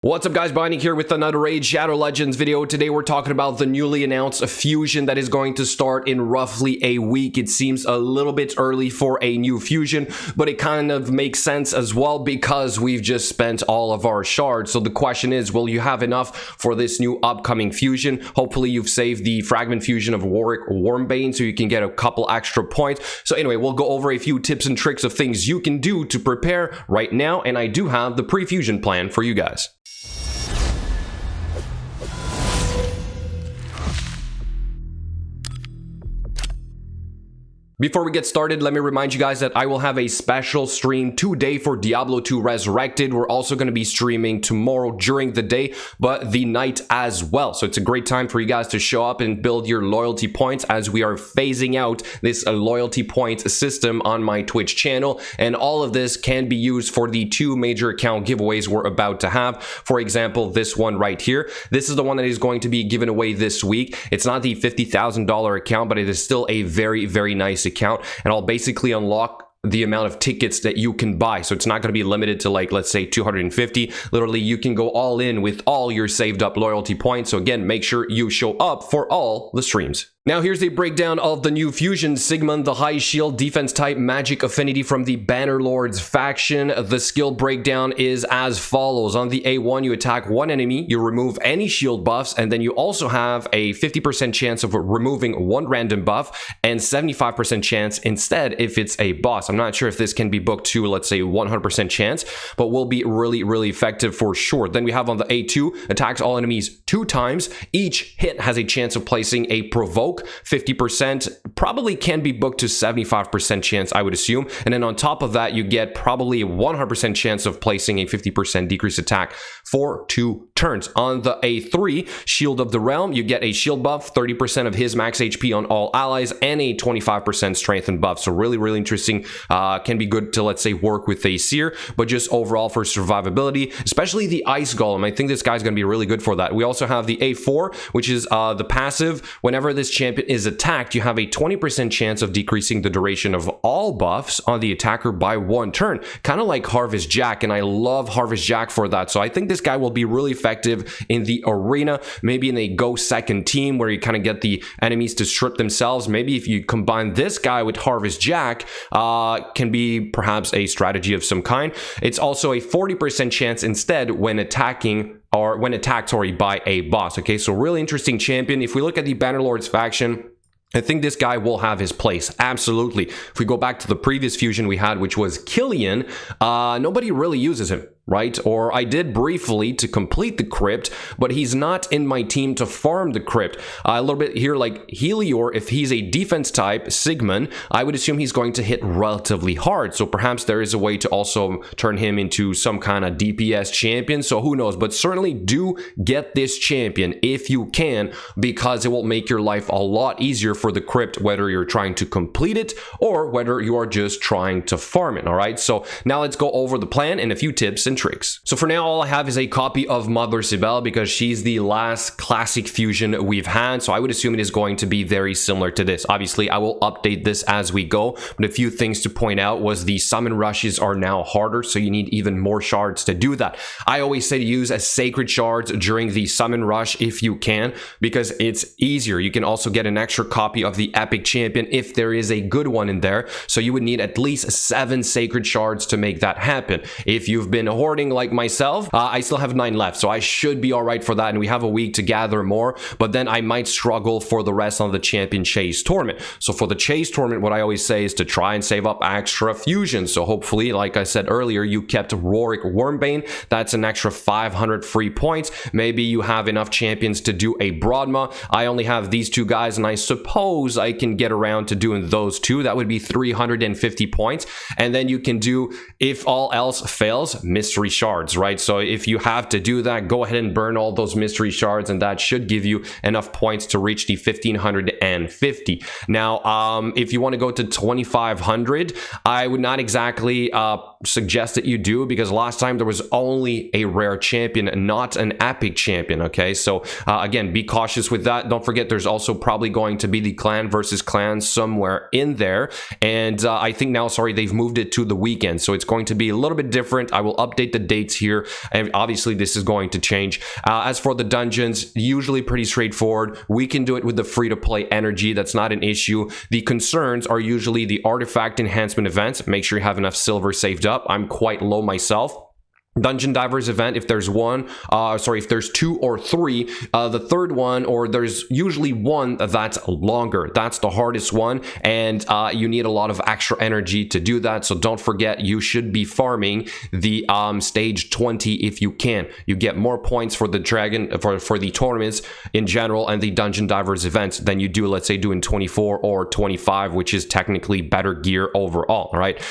What's up guys, Binding here with another Raid Shadow Legends video. Today we're talking about the newly announced fusion that is going to start in roughly a week. It seems a little bit early for a new fusion, but it kind of makes sense as well because we've just spent all of our shards. So the question is, will you have enough for this new upcoming fusion? Hopefully you've saved the fragment fusion of Warwick Wormbane so you can get a couple extra points. So anyway, we'll go over a few tips and tricks of things you can do to prepare right now, and I do have the pre-fusion plan for you guys. Before we get started, let me remind you guys that I will have a special stream today for Diablo 2 Resurrected. We're also going to be streaming tomorrow during the day, but the night as well. So it's a great time for you guys to show up and build your loyalty points as we are phasing out this loyalty point system on my Twitch channel. And all of this can be used for the two major account giveaways we're about to have. For example, this one right here. This is the one that is going to be given away this week. It's not the $50,000 account, but it is still a very, very nice account, and I'll basically unlock the amount of tickets that you can buy. So it's not going to be limited to, like, let's say 250. Literally, you can go all in with all your saved up loyalty points. So again, make sure you show up for all the streams. Now here's a breakdown of the new fusion. Sigmund The Highshield, defense type, magic affinity from the Bannerlords faction. The skill breakdown is as follows. On the A1, you attack one enemy, you remove any shield buffs, and then you also have a 50% chance of removing one random buff and 75% chance instead if it's a boss. I'm not sure if this can be booked to, let's say, 100% chance, but will be really, really effective for sure. Then we have on the A2, attacks all enemies 2 times. Each hit has a chance of placing a provoke. 50% probably can be booked to 75% chance, I would assume. And then on top of that, you get probably a 100% chance of placing a 50% decreased attack for 2 turns. On the A3, Shield of the Realm, you get a shield buff, 30% of his max HP on all allies, and a 25% strengthened buff. So really, really interesting. Can be good to, let's say, work with a Seer, but just overall for survivability, especially the Ice Golem. I think this guy's going to be really good for that. We also have the A4, which is the passive. Whenever this champion is attacked, you have a 20% chance of decreasing the duration of all buffs on the attacker by 1 turn. Kind of like Harvest Jack, and I love Harvest Jack for that. So I think this guy will be really effective in the arena, maybe in a go second team where you kind of get the enemies to strip themselves. Maybe if you combine this guy with Harvest Jack, can be perhaps a strategy of some kind. It's also a 40% chance instead when attacking or when attacked, sorry, by a boss. Okay, so really interesting champion. If we look at the Bannerlords faction, I think this guy will have his place, absolutely. If we go back to the previous fusion we had, which was Killian, nobody really uses him, right? Or I did briefly to complete the crypt, but he's not in my team to farm the crypt. A little bit here, like Helior, if he's a defense type, Sigmund, I would assume he's going to hit relatively hard. So perhaps there is a way to also turn him into some kind of DPS champion. So who knows? But certainly do get this champion if you can, because it will make your life a lot easier for the crypt, whether you're trying to complete it or whether you are just trying to farm it. All right, so now let's go over the plan and a few tips and tricks. So for now, all I have is a copy of Mother Sibel because she's the last classic fusion we've had. So I would assume it is going to be very similar to this. Obviously, I will update this as we go, but a few things to point out was the summon rushes are now harder, so you need even more shards to do that. I always say to use as sacred shards during the summon rush if you can, because it's easier. You can also get an extra copy of the epic champion if there is a good one in there. So you would need at least 7 sacred shards to make that happen. If you've been hoarding like myself, I still have 9 left, so I should be all right for that, and we have a week to gather more, but then I might struggle for the rest on the champion chase tournament. So for the chase tournament, what I always say is to try and save up extra fusions. So hopefully, like I said earlier, you kept Warwick Wormbane. That's an extra 500 free points. Maybe you have enough champions to do a Broadma. I only have these 2 guys, and I suppose I can get around to doing those 2. That would be 350 points. And then you can do, if all else fails, mystery shards, right? So if you have to do that, go ahead and burn all those mystery shards, and that should give you enough points to reach the 1550. Now, if you want to go to 2500, I would not exactly suggest that you do, because last time there was only a rare champion, not an epic champion. Okay, so again, be cautious with that. Don't forget, there's also probably going to be the clan versus clan somewhere in there, and I think now, sorry, they've moved it to the weekend, so it's going to be a little bit different. I will update the dates here, and obviously this is going to change. As for the dungeons, usually pretty straightforward. We can do it with the free-to-play energy. That's not an issue. The concerns are usually the artifact enhancement events. Make sure you have enough silver saved up. I'm quite low myself. Dungeon Divers event, if there's one, if there's 2 or 3, the third one, or there's usually one that's longer. That's the hardest one, and you need a lot of extra energy to do that. So don't forget, you should be farming the stage 20 if you can. You get more points for the dragon, for the tournaments in general and the Dungeon Divers events than you do, let's say, doing 24 or 25, which is technically better gear overall. All right.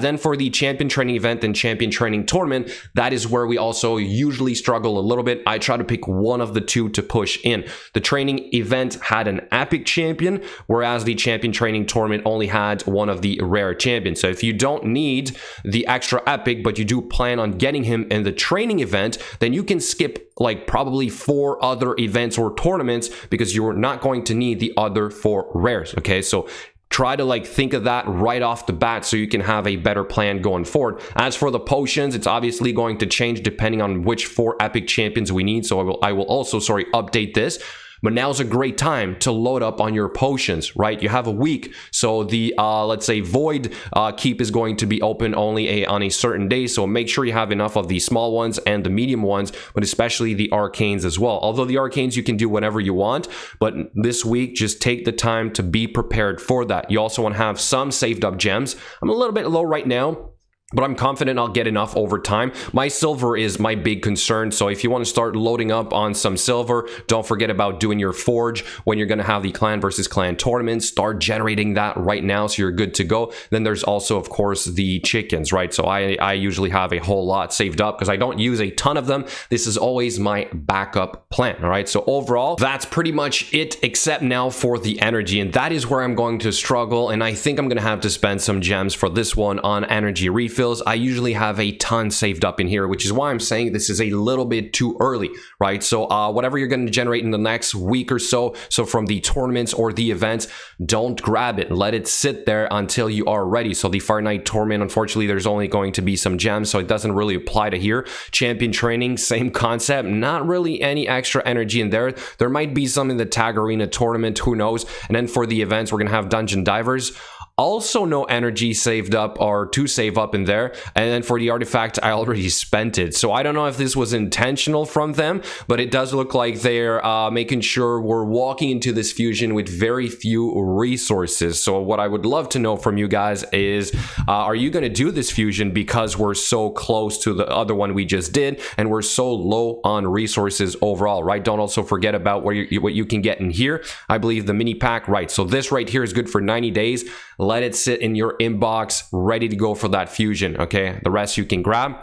Then for the champion training event and champion training tournament, that is where we also usually struggle a little bit. I try to pick one of the two to push in. The training event had an epic champion, whereas the champion training tournament only had one of the rare champions. So if you don't need the extra epic, but you do plan on getting him in the training event, then you can skip like probably 4 other events or tournaments, because you're not going to need the other 4 rares. Okay, so try to like think of that right off the bat so you can have a better plan going forward. As for the potions, it's obviously going to change depending on which 4 epic champions we need. So I will also, update this. But now's a great time to load up on your potions, right? You have a week, so the let's say void keep is going to be open only on a certain day, so make sure you have enough of the small ones and the medium ones, but especially the arcanes as well. Although the arcanes you can do whenever you want, but this week just take the time to be prepared for that. You also want to have some saved up gems. I'm a little bit low right now, but I'm confident I'll get enough over time. My silver is my big concern, so if you want to start loading up on some silver, don't forget about doing your forge when you're going to have the clan versus clan tournament. Start generating that right now so you're good to go. Then there's also, of course, the chickens, right? So I usually have a whole lot saved up because I don't use a ton of them. This is always my backup plan, all right? So overall, that's pretty much it, except now for the energy, and that is where I'm going to struggle, and I think I'm going to have to spend some gems for this one on energy refill. I usually have a ton saved up in here, which is why I'm saying this is a little bit too early, right? So whatever you're going to generate in the next week or so from the tournaments or the events, don't grab it. Let it sit there until you are ready. So the Fire Night tournament, unfortunately, there's only going to be some gems, so it doesn't really apply to here. Champion training, same concept. Not really any extra energy in there. There might be some in the Tag Arena tournament, who knows? And then for the events, we're going to have Dungeon Divers. Also no energy saved up or to save up in there. And then for the artifact, I already spent it. So I don't know if this was intentional from them, but it does look like they're making sure we're walking into this fusion with very few resources. So what I would love to know from you guys is, are you going to do this fusion because we're so close to the other one we just did and we're so low on resources overall, right? Don't also forget about what you can get in here. I believe the mini pack, right? So this right here is good for 90 days. Let it sit in your inbox, ready to go for that fusion, okay? The rest you can grab.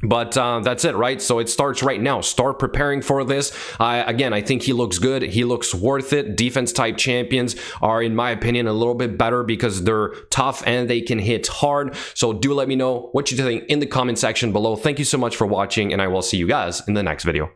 But that's it, right? So it starts right now. Start preparing for this. Again, I think he looks good. He looks worth it. Defense type champions are, in my opinion, a little bit better because they're tough and they can hit hard. So do let me know what you think in the comment section below. Thank you so much for watching, and I will see you guys in the next video.